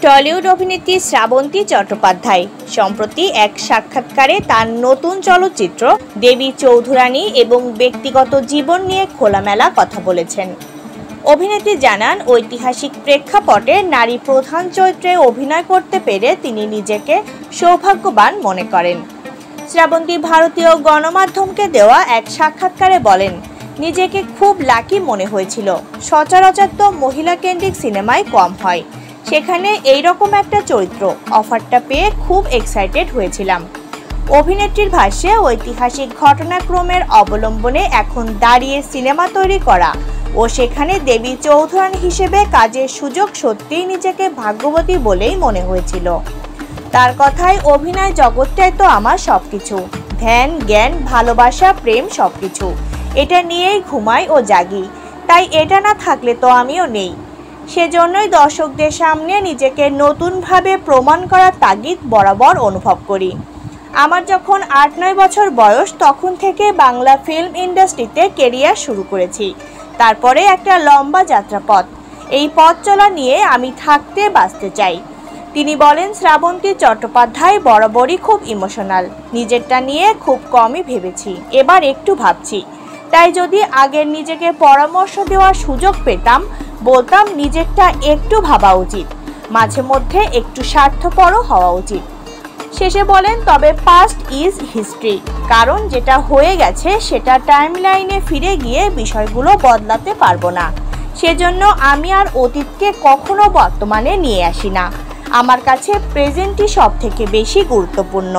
Tollywood অভিনেত্রী শ্রাবন্তী চট্টোপাধ্যায় সম্প্রতি এক সাক্ষাৎকারে তার নতুন চলচ্চিত্র দেবী চৌধুরানী এবং ব্যক্তিগত জীবন নিয়ে খোলামেলা কথা বলেছেন। অভিনেত্রী জানান, ঐতিহাসিক প্রেক্ষাপটে নারী প্রধান চরিত্রে অভিনয় করতে পেরে তিনি নিজেকে সৌভাগ্যবান মনে করেন। শ্রাবন্তী ভারতীয় গণমাধ্যমকে দেওয়া এক সাক্ষাৎকারে বলেন, নিজেকে খুব লাকি মনে হয়েছিল। সচরাচর তো মহিলা কেন্দ্রিক সিনেমায় কম হয়, সেখানে এইরকম একটা চরিত্র অফারটা পেয়ে খুব এক্সাইটেড হয়েছিলাম। অভিনেত্রীর ভাষ্যে, ঐতিহাসিক ঘটনাক্রমের অবলম্বনে এখন দাঁড়িয়ে সিনেমা তৈরি করা ও সেখানে দেবী চৌধুরানী হিসেবে কাজের সুযোগ সত্যিই নিজেকে ভাগ্যবতী বলেই মনে হয়েছিল। তার কথায়, অভিনয় জগৎটাই তো আমার সবকিছু, ধ্যান, জ্ঞান, ভালোবাসা, প্রেম সবকিছু এটা নিয়েই ঘুমাই ও জাগি, তাই এটা না থাকলে তো আমিও নেই। সেজন্যই দর্শকদের সামনে নিজেকে নতুনভাবে প্রমাণ করার তাগিদ বরাবর অনুভব করি। আমার যখন ৮-৯ বছর বয়স, তখন থেকে বাংলা ফিল্ম ইন্ডাস্ট্রিতে কেরিয়ার শুরু করেছি। তারপরে একটা লম্বা যাত্রাপথ, এই পথ চলা নিয়ে আমি থাকতে বাঁচতে চাই। তিনি বলেন, শ্রাবন্তী চট্টোপাধ্যায় বরাবরই খুব ইমোশনাল, নিজেরটা নিয়ে খুব কমই ভেবেছি, এবার একটু ভাবছি। তাই যদি আগের নিজেকে পরামর্শ দেওয়ার সুযোগ পেতাম, বলতাম নিজেরটা একটু ভাবা উচিত, মাঝে মধ্যে একটু স্বার্থপরও হওয়া উচিত। শেষে বলেন, তবে পাস্ট ইজ হিস্ট্রি, কারণ যেটা হয়ে গেছে সেটা টাইমলাইনে ফিরে গিয়ে বিষয়গুলো বদলাতে পারবো না। সেজন্য আমি আর অতীতকে কখনো বর্তমানে নিয়ে আসি না। আমার কাছে প্রেজেন্টই সব থেকে বেশি গুরুত্বপূর্ণ।